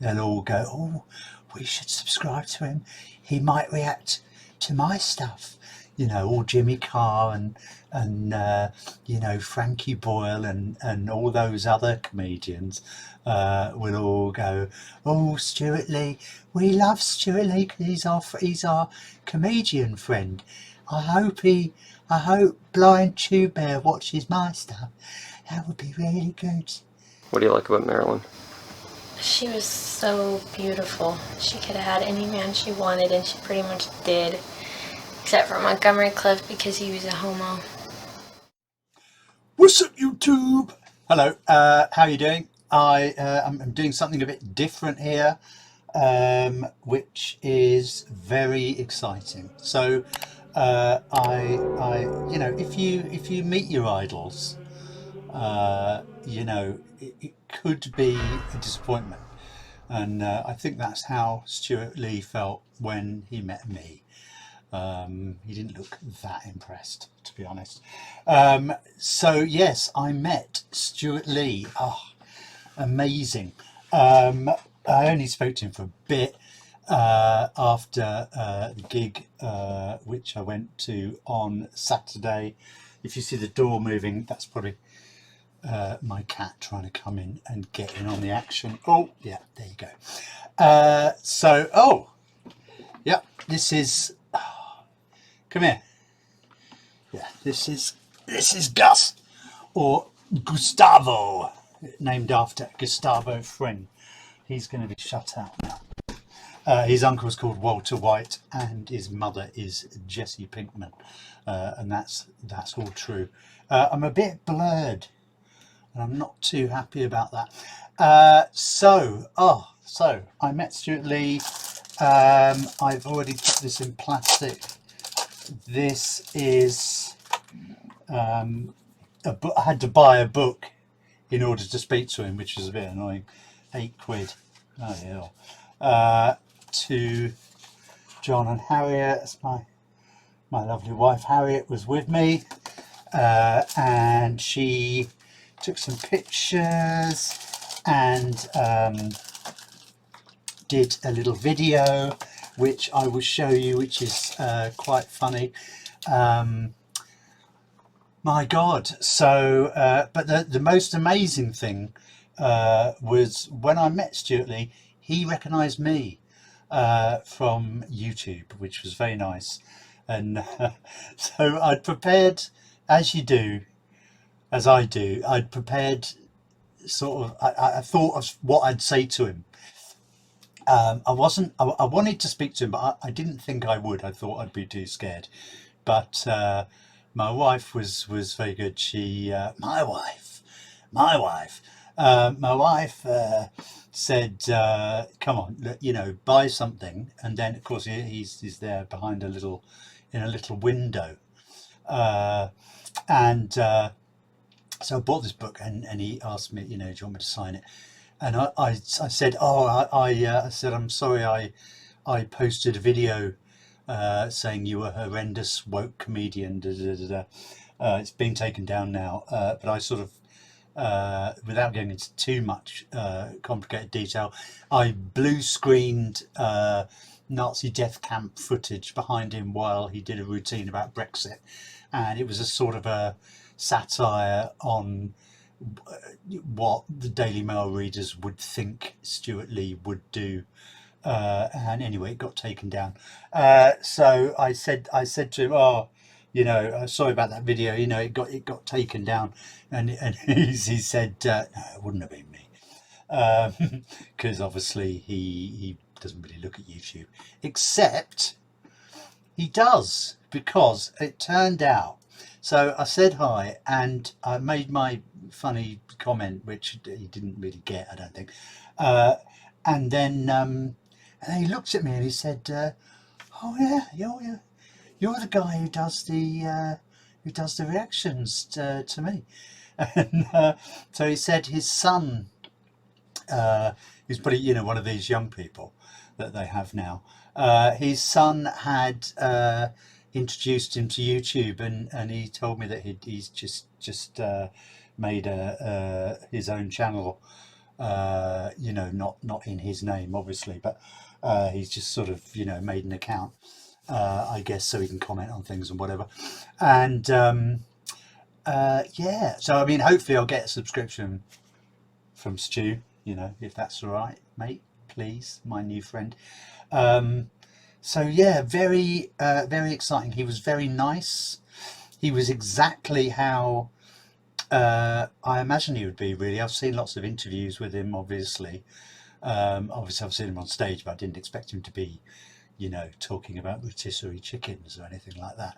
they'll all go, oh, we should subscribe to him. He might react to my stuff. You know, all Jimmy Carr and you know, Frankie Boyle and all those other comedians will all go, oh, Stewart Lee, we love Stewart Lee because he's our comedian friend. I hope Blind Tube Bear watches my stuff. That would be really good. What do you like about Marilyn? She was so beautiful. She could have had any man she wanted, and she pretty much did. Except for Montgomery Clift, because he was a homo. What's up, YouTube? Hello, how are you doing? I'm doing something a bit different here, which is very exciting. So, you know, if you meet your idols, you know, it could be a disappointment, and I think that's how Stewart Lee felt when he met me. He didn't look that impressed, to be honest. So yes, I met Stewart Lee. Oh, amazing. I only spoke to him for a bit after the gig, which I went to on Saturday. If you see the door moving, that's probably my cat trying to come in and get in on the action. Oh, yeah, there you go. Yeah, this is... Come here. Yeah, this is Gus, or Gustavo, named after Gustavo Fring. He's going to be shut out now. His uncle's called Walter White, and his mother is Jessie Pinkman, and that's all true. I'm a bit blurred, and I'm not too happy about that. So I met Stewart Lee. I've already put this in plastic. This is a book. I had to buy a book in order to speak to him, which was a bit annoying. £8. Oh yeah. To John and Harriet. That's my lovely wife Harriet was with me, and she took some pictures and did a little video which I will show you, which is quite funny. My God. So but the most amazing thing was when I met Stewart Lee, he recognized me from YouTube, which was very nice. And so I'd prepared, as you do, as I do, I'd prepared sort of, I thought of what I'd say to him. I wanted to speak to him, but I didn't think I would. I thought I'd be too scared. But my wife was very good. She, my wife said, come on, you know, buy something. And then of course he's there behind in a little window. So I bought this book, and he asked me, you know, do you want me to sign it? And I said, I said, I'm sorry, I posted a video saying you were a horrendous woke comedian. It's been taken down now. But I sort of, without going into too much complicated detail, I blue screened Nazi death camp footage behind him while he did a routine about Brexit. And it was a sort of a satire on what the Daily Mail readers would think Stewart Lee would do, and anyway, it got taken down. So I said to him, "Oh, you know, sorry about that video. You know, it got taken down." And he said, "No, it wouldn't have been me," because obviously he doesn't really look at YouTube, except he does, because it turned out. So I said hi, and I made my funny comment, which he didn't really get, I don't think. And then he looked at me and he said, "Oh yeah, you're the guy who does the reactions to me." And so he said his son, who's probably, you know, one of these young people that they have now. His son had introduced him to YouTube, and he told me that he's just made his own channel you know, not in his name, obviously, but he's just sort of, you know, made an account, I guess, so he can comment on things and whatever. And yeah, so I mean, hopefully I'll get a subscription from Stu, you know, if that's all right, mate, please, my new friend. So yeah, very exciting. He was very nice. He was exactly how I imagine he would be, really. I've seen lots of interviews with him, obviously. Obviously I've seen him on stage, but I didn't expect him to be, you know, talking about rotisserie chickens or anything like that.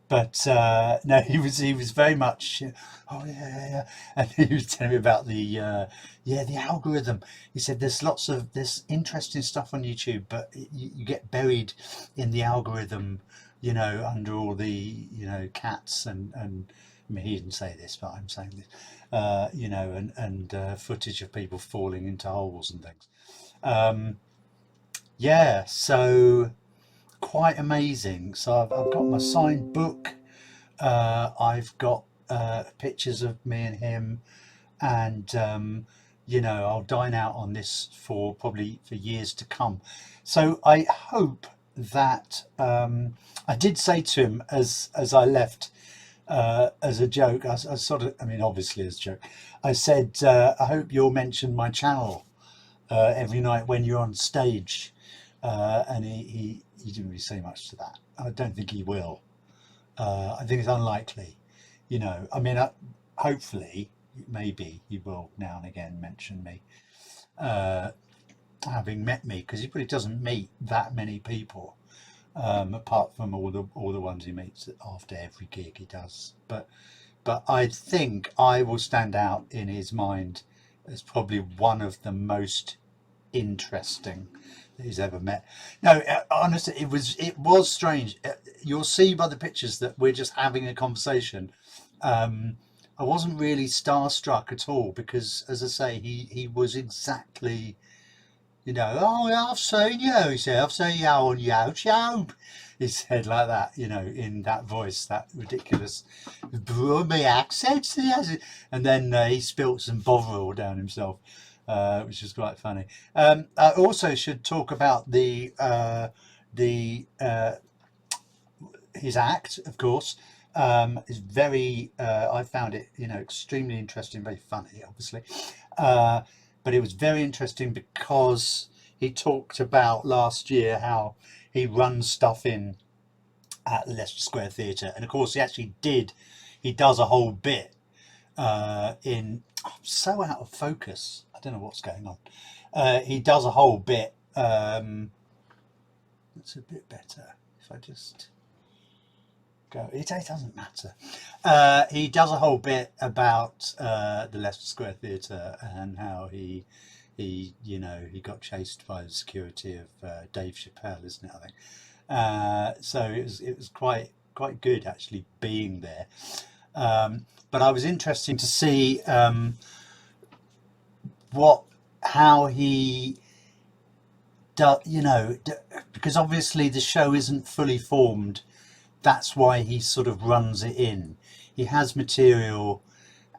But no, he was very much, oh yeah, and he was telling me about the algorithm. He said there's interesting stuff on YouTube, but you get buried in the algorithm, you know, under all the, you know, cats and I mean, he didn't say this, but I'm saying this, you know, and footage of people falling into holes and things. Yeah, so quite amazing. So I've got my signed book. I've got pictures of me and him, and you know, I'll dine out on this for probably for years to come. So I hope that I did say to him as I left, as a joke, I sort of, I mean, obviously as a joke, I said, I hope you'll mention my channel every night when you're on stage. And he didn't really say much to that. I don't think he will. I think it's unlikely, you know. I mean, hopefully, maybe he will now and again mention me, having met me, because he probably doesn't meet that many people, apart from all the ones he meets after every gig he does. But I think I will stand out in his mind as probably one of the most interesting that he's ever met. No, honestly, it was strange. You'll see by the pictures that we're just having a conversation. I wasn't really starstruck at all because, as I say, he was exactly, you know, oh, I've seen you, he said, I've seen you on YouTube. He said like that, you know, in that voice, that ridiculous Brummy accent. And then he spilt some Bovril down himself, which was quite funny. I also should talk about his act, of course. Is very, I found it, you know, extremely interesting, very funny, obviously. But it was very interesting because he talked about last year how he runs stuff in at the Leicester Square Theatre, and of course he does a whole bit in, I'm so out of focus, I don't know what's going on. He does a whole bit, it's a bit better if I just go, it doesn't matter. He does a whole bit about the Leicester Square Theatre and how he you know, he got chased by the security of Dave Chappelle, isn't it, I think. So it was quite good actually being there. But I was interested to see how he does, you know, because obviously the show isn't fully formed. That's why he sort of runs it in. He has material,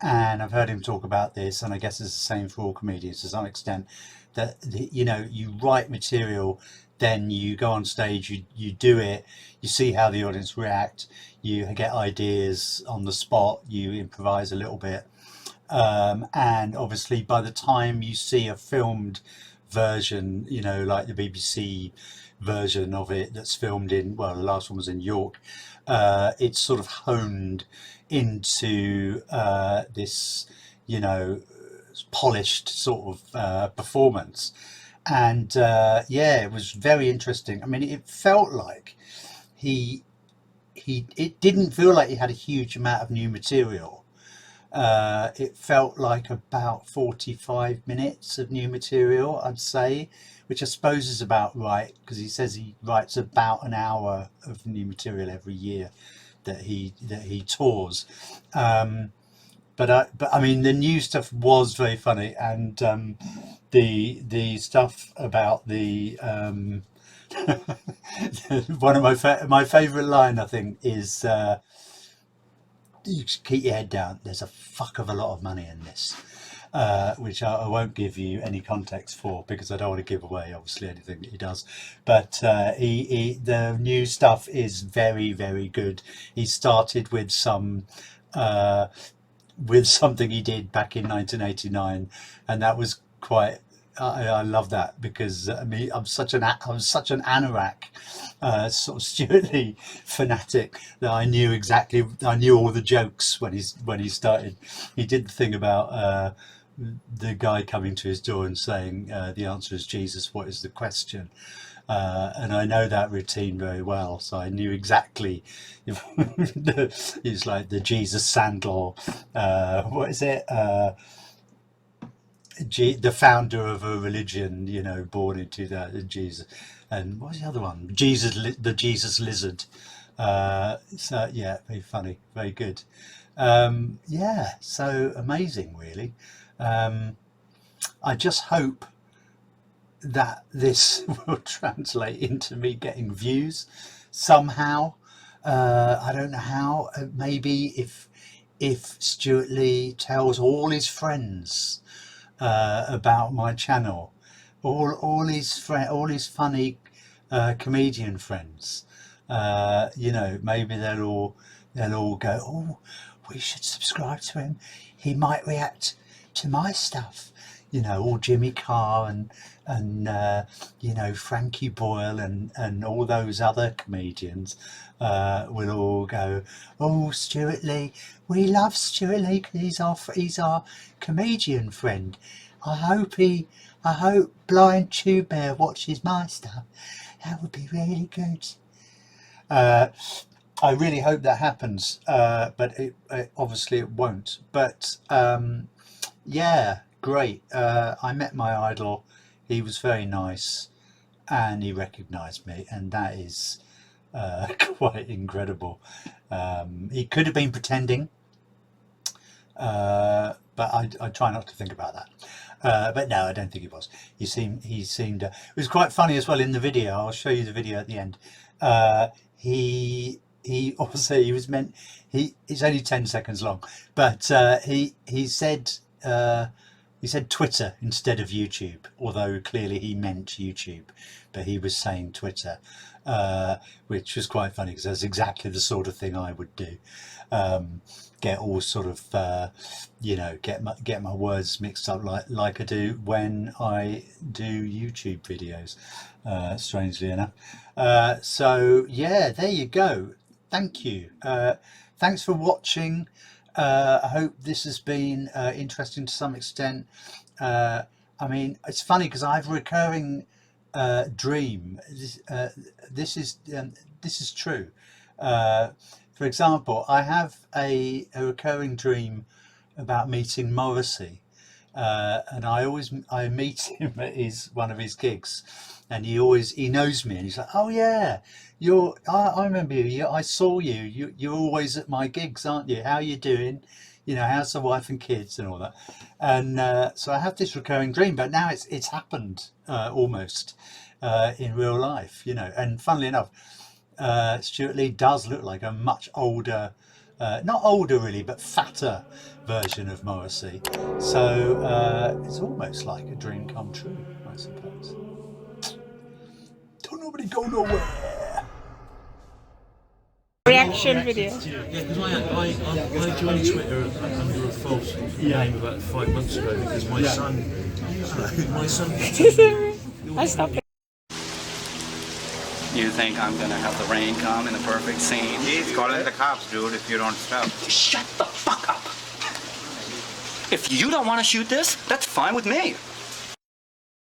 and I've heard him talk about this, and I guess it's the same for all comedians to some extent, that, you know, you write material, then you go on stage, you do it, you see how the audience react, you get ideas on the spot, you improvise a little bit, and obviously by the time you see a filmed version, you know, like the BBC version of it that's filmed in, well, the last one was in York, it's sort of honed into this, you know, polished sort of performance. And yeah, it was very interesting. I mean, it felt like it didn't feel like he had a huge amount of new material. It felt like about 45 minutes of new material, I'd say, which I suppose is about right, because he says he writes about an hour of new material every year that he tours. But I mean, the new stuff was very funny, and the stuff about the one of my favourite line, I think, is you just keep your head down. There's a fuck of a lot of money in this. which I won't give you any context for because I don't want to give away obviously anything that he does. But the new stuff is very, very good. He started with some with something he did back in 1989, and that was quite. I love that because I mean I'm such an anorak sort of Stewart Lee fanatic that I knew all the jokes when he started. He did the thing about the guy coming to his door and saying the answer is Jesus, what is the question? And I know that routine very well, so I knew exactly. It's like the Jesus Sandlaw. What is it? The founder of a religion, you know, born into that Jesus, and what's the other one? The Jesus lizard. So yeah, very funny, very good. Yeah, so amazing, really. I just hope that this will translate into me getting views somehow. I don't know how. Maybe if Stewart Lee tells all his friends about my channel, all his funny comedian friends, you know, maybe they'll all go, oh, we should subscribe to him, he might react to my stuff, you know, all Jimmy Carr and you know, Frankie Boyle and all those other comedians will all go, oh, Stewart Lee, we love Stewart Lee because he's our comedian friend. I hope Blind Tube Bear watches my stuff. That would be really good. I really hope that happens, but it obviously it won't. But yeah, great. I met my idol. He was very nice, and he recognised me, and that is quite incredible. He could have been pretending, but I try not to think about that. But no, I don't think he was. He seemed. It was quite funny as well in the video. I'll show you the video at the end. He obviously he was meant. It's only 10 seconds long, but he said Twitter instead of YouTube, although clearly he meant YouTube, but he was saying Twitter, which was quite funny because that's exactly the sort of thing I would do. Get all sort of you know, get my words mixed up like I do when I do YouTube videos, strangely enough. So yeah, there you go. Thank you. Thanks for watching. I hope this has been interesting to some extent. I mean, it's funny because I have a recurring dream. This is true. For example, I have a recurring dream about meeting Morrissey, and I meet him at one of his gigs, and he knows me, and he's like, oh yeah, I remember you. I saw you. You're always at my gigs, aren't you? How are you doing? You know, how's the wife and kids and all that? And so I have this recurring dream, but now it's happened almost in real life, you know. And funnily enough, Stewart Lee does look like a much older, not older really, but fatter version of Morrissey. So it's almost like a dream come true, I suppose. Don't nobody go nowhere. Reaction video. Yeah, because I joined Twitter under a false name about 5 months ago because my son. I stopped. You think I'm gonna have the rain come in the perfect scene? He's calling the cops, dude, if you don't stop. Shut the fuck up! If you don't want to shoot this, that's fine with me.